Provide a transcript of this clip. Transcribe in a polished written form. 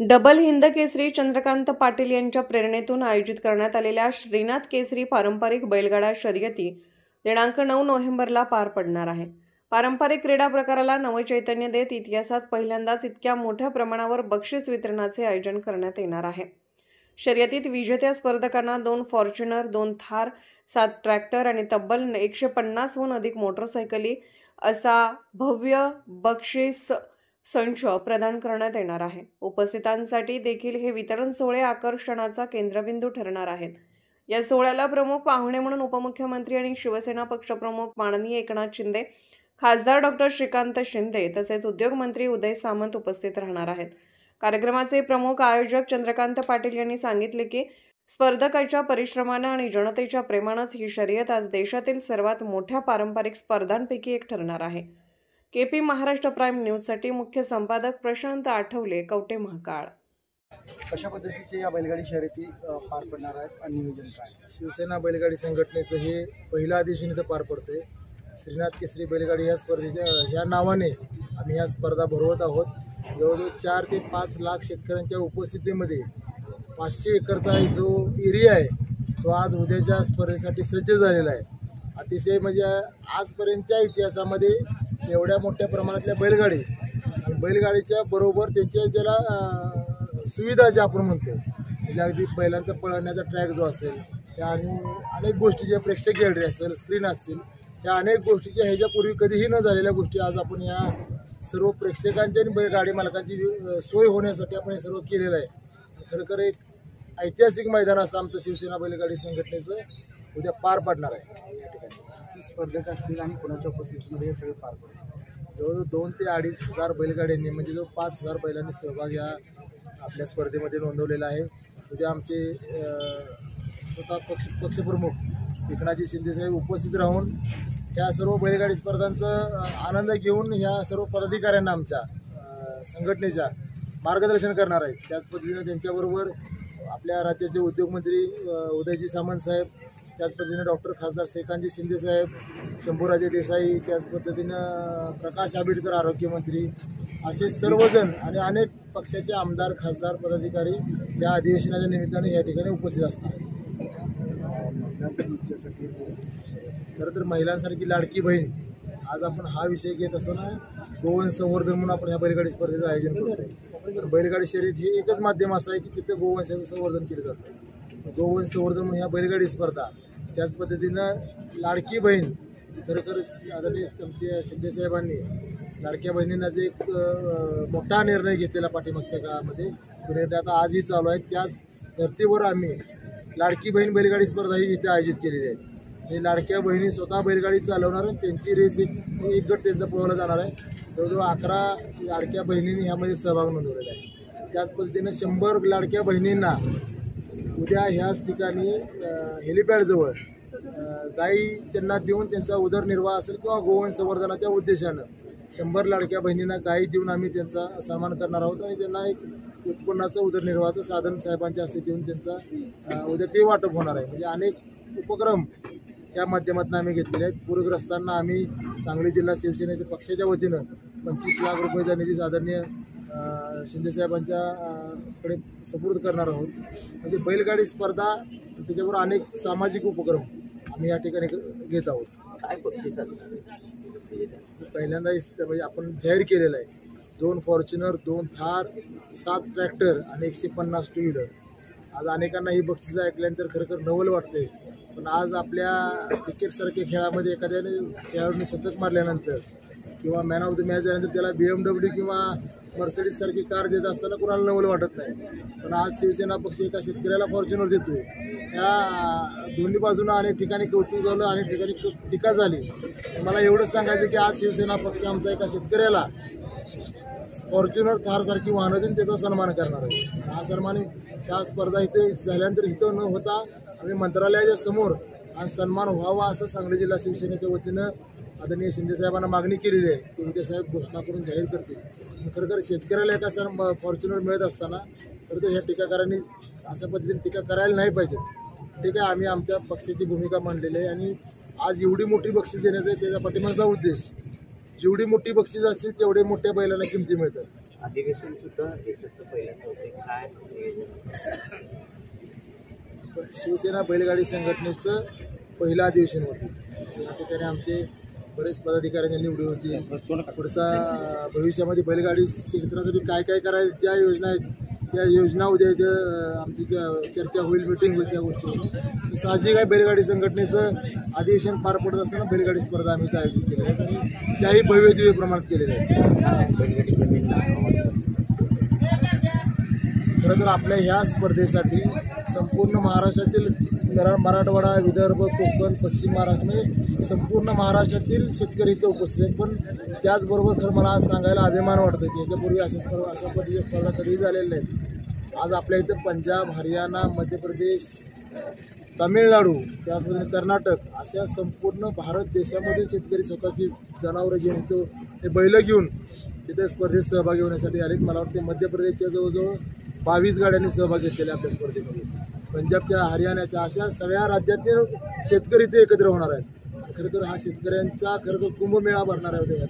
Double Hind Kesari Chandrakant Patil यांच्या प्रेरणेतून आयोजित करण्यात आलेल्या श्रीनाथ केसरी पारंपरिक बैलगाडा शर्यती दिनांक 9 नोव्हेंबरला पार पडणार आहे। पारंपरिक क्रीडा प्रकाराला नवचैतन्य देत इतिहासात पहिल्यांदाच इतक्या मोठ्या प्रमाणावर बक्षीस वितरणाचे आयोजन करण्यात येणार आहे। शर्यतीत विजेत्या स्पर्धकांना 2 फॉर्च्युनर, 2 थार, 7 ट्रॅक्टर आणि तब्बल 150हून अधिक मोटरसायकली असा भव्य बक्षीस संच प्रदान करण्यात येणार आहे। उपस्थितांसाठी देखील हे वितरण सोहळे आकर्षणाचा केंद्रबिंदू ठरणार आहेत। या सोहळ्याला प्रमुख पाहुणे म्हणून उपमुख्यमंत्री आणि शिवसेना पक्षप्रमुख माननीय एकनाथ शिंदे, खासदार डॉक्टर श्रीकांत शिंदे तसेच उद्योगमंत्री उदय सामंत उपस्थित राहणार आहेत। कार्यक्रमाचे प्रमुख आयोजक चंद्रकांत पाटील यांनी सांगितले की स्पर्धकांच्या परिश्रमाने आणि जनतेच्या प्रेमानेच ही शर्यत आज देशातील सर्वात मोठ्या पारंपरिक स्पर्धांपैकी एक ठरणार आहे। केपी महाराष्ट्र प्राइम न्यूजसाठी मुख्य संपादक प्रशांत आठवले, कवठे महाकाळ। कशा पद्धतीचे या बैलगाडी शर्यती पार पडणार आहेत आणि नियोजन काय? शिवसेना बैलगाडी संघटनेचं हे पहिलं अधिवेशन इथं पार पडतंय। श्रीनाथ केसरी बैलगाडी या स्पर्धेच्या ह्या नावाने आम्ही या स्पर्धा भरवत आहोत। जवळजवळ 4 ते 5 लाख शेतकऱ्यांच्या उपस्थितीमध्ये 500 एकरचा जो एरिया आहे तो आज उद्याच्या स्पर्धेसाठी सज्ज झालेला आहे। अतिशय म्हणजे आजपर्यंतच्या इतिहासामध्ये एवढ्या मोठ्या प्रमाणातल्या बैलगाडीच्या बरोबर त्यांच्या ज्याला सुविधा ज्या आपण म्हणतो म्हणजे अगदी बैलांचा पळण्याचा ट्रॅक जो असेल त्या आणि अनेक गोष्टी ज्या प्रेक्षक गॅलरी असेल, स्क्रीन असतील, या अनेक गोष्टीच्या ह्याच्यापूर्वी कधीही न झालेल्या गोष्टी आज आपण या सर्व प्रेक्षकांची आणि बैलगाडी मालकांची सोय होण्यासाठी आपण हे सर्व केलेलं आहे। खरं एक ऐतिहासिक मैदान असं आमचं शिवसेना बैलगाडी संघटनेचं उद्या पार पडणार आहे। या ठिकाणी स्पर्धक असतील आणि कोणाच्या उपस्थितीमध्ये हे सगळे पार पडतील। जवळजवळ 2 ते 2.5 हजार बैलगाड्यांनी म्हणजे जवळ 5,000 बैलांनी सहभाग या आपल्या स्पर्धेमध्ये नोंदवलेला आहे। उद्या आमचे स्वतः पक्षप्रमुख एकनाथजी शिंदेसाहेब उपस्थित राहून या सर्व बैलगाडी स्पर्धांचा आनंद घेऊन ह्या सर्व पदाधिकाऱ्यांना आमच्या संघटनेच्या मार्गदर्शन करणार आहेत। त्याच पद्धतीने त्यांच्याबरोबर आपल्या राज्याचे उद्योगमंत्री उदयजी सामंत साहेब, त्याच पद्धतीने डॉक्टर खासदार श्रीकांतजी शिंदे साहेब, शंभूराजे देसाई, त्याच पद्धतीनं प्रकाश आंबेडकर आरोग्यमंत्री, असे सर्वजण आणि अनेक पक्षाचे आमदार, खासदार, पदाधिकारी या अधिवेशनाच्या निमित्ताने या ठिकाणी उपस्थित असणार आहेत। खरं तर महिलांसारखी लाडकी बहीण आज आपण हा विषय घेत असताना गोवंश संवर्धन म्हणून आपण ह्या बैलगाडी स्पर्धेचं आयोजन करतो। बैलगाडी शर्यत हे एकच माध्यम असं आहे की तिथे गोवंशाचं संवर्धन केलं जातं। गोवंश संवर्धन म्हणून ह्या बैलगाडी स्पर्धा, त्याच पद्धतीनं लाडकी बहीण खरोखरच आदरणीय आमच्या शिंदेसाहेबांनी लाडक्या बहिणींना जे एक मोठा निर्णय घेतलेला पाठीमागच्या काळामध्ये तो आता आजही चालू आहे। त्याच धर्तीवर आम्ही लाडकी बहीण बैलगाडी स्पर्धा ही इथे आयोजित केलेली आहे। हे लाडक्या बहिणी स्वतः बैलगाडी चालवणार आणि त्यांची रेस एक गट त्यांचा पळवला जाणार आहे। जवळजवळ 11 लाडक्या बहिणींनी ह्यामध्ये सहभाग नोंदवलेला आहे। त्याच पद्धतीने 100 लाडक्या बहिणींना उद्या ह्याच ठिकाणी हेलिपॅडजवळ गाई त्यांना देऊन त्यांचा उदरनिर्वाह असेल किंवा गोवंश संवर्धनाच्या उद्देशानं 100 लाडक्या बहिणींना गाई देऊन आम्ही त्यांचा सन्मान करणार आहोत आणि त्यांना एक उत्पन्नाचं उदरनिर्वाहाचं साधन साहेबांच्या हस्ते देऊन त्यांचा उद्या ते वाटप होणार आहे। म्हणजे अनेक उपक्रम या माध्यमातून आम्ही घेतलेले आहेत। पूरग्रस्तांना आम्ही सांगली जिल्हा शिवसेनेच्या पक्षाच्या वतीनं 25 लाख रुपयाचा निधी आदरणीय शिंदेसाहेबांच्या कडे सुपूर्द करणार आहोत। म्हणजे बैलगाडी स्पर्धा त्याच्यावर अनेक सामाजिक उपक्रम आम्ही या ठिकाणी घेत आहोत। काय बक्षीस पहिल्यांदा म्हणजे आपण जाहीर केलेलं आहे 2 फॉर्च्युनर, 2 थार, 7 ट्रॅक्टर आणि 150 टू व्हीलर। आज अनेकांना ही बक्षीस ऐकल्यानंतर खरं नवल वाटते, पण आज आपल्या क्रिकेटसारख्या खेळामध्ये एखाद्याने खेळाडूने शतक मारल्यानंतर किंवा मॅन ऑफ द मॅच झाल्यानंतर त्याला BMW किंवा मर्सिडीज सारखी कार देत असताना कुणाला नवल वाटत नाही। पण आज शिवसेना पक्ष एका शेतकऱ्याला फॉर्च्युनर देतोय। या दोन्ही बाजूनं अनेक ठिकाणी कौतुक झालं, अनेक ठिकाणी टीका झाली। मला एवढंच सांगायचं की आज शिवसेना पक्ष आमचा एका शेतकऱ्याला फॉर्च्युनर थारसारखी वाहनं देऊन त्याचा सन्मान करणार आहे। हा सन्मान त्या स्पर्धा इथे झाल्यानंतर इथं न होता आम्ही मंत्रालयाच्या समोर हा सन्मान व्हावा असं सांगली जिल्हा शिवसेनेच्या वतीनं आदरणीय शिंदेसाहेबांना मागणी केलेली आहे की उद्या साहेब घोषणा करून जाहीर करतील। खरं शेतकऱ्याला एका फॉर्च्युनर मिळत असताना खरं तर ह्या टीकाकारांनी अशा पद्धतीने टीका करायला नाही पाहिजे। ठीक आहे, आम्ही आमच्या पक्षाची भूमिका मांडलेली आहे आणि आज एवढी मोठी बक्षीस देण्याचा त्याच्या पाठीमागचा उद्देश जेवढी मोठी बक्षीस असतील तेवढे मोठ्या बैलांना किमती मिळतात. अधिवेशन सुद्धा देशातलं पहिल्यांदा होते. काय नियोजन? शिवसेना बैलगाडी संघटनेचं पहिलं अधिवेशन होतं. या ठिकाणी आमचे बरेच पदाधिकाऱ्यांची निवडी होती. पुढचा भविष्यामध्ये बैलगाडी क्षेत्रासाठी काय काय करायचं, ज्या योजना आहेत त्या योजना उद्या आमची चर्चा होईल, मिटिंग होईल त्या गोष्टी. साहजिक आहे, बैलगाडी संघटनेचं अधिवेशन पार पडत असताना बैलगाडी स्पर्धा आम्ही इथं आयोजित केलेल्या आहेत आणि त्याही भव्य दिव्य प्रमाणात केलेल्या आहेत. बैलगाडी प्रेमींना आवडतं. खरं तर आपल्या ह्या स्पर्धेसाठी संपूर्ण महाराष्ट्रातील मराठवाडा, विदर्भ, कोकण, पश्चिम महाराष्ट्र म्हणजे संपूर्ण महाराष्ट्रातील शेतकरी इथं उपस्थित आहेत. पण त्याचबरोबर खरं मला आज सांगायला अभिमान वाटतो की याच्यापूर्वी अशा पद्धतीच्या स्पर्धा कधीही झालेल्या नाहीत. आज आपल्या इथं पंजाब, हरियाणा, मध्य प्रदेश, तामिळनाडू, त्याचबरोबर कर्नाटक अशा संपूर्ण भारत देशामधील शेतकरी स्वतःची जनावरं घेऊन तो हे बैलं घेऊन तिथे स्पर्धेत सहभागी होण्यासाठी आले. मला वाटते मध्य प्रदेशच्या जवळजवळ 22 गाड्यांनी सहभाग घेतलेला आपल्या स्पर्धेमध्ये. पंजाबच्या, हरियाणाच्या अशा सगळ्या राज्यातील शेतकरी इथे एकत्र होणार आहेत. खरं तर हा शेतकऱ्यांचा खरं तर कुंभमेळा भरणार आहे.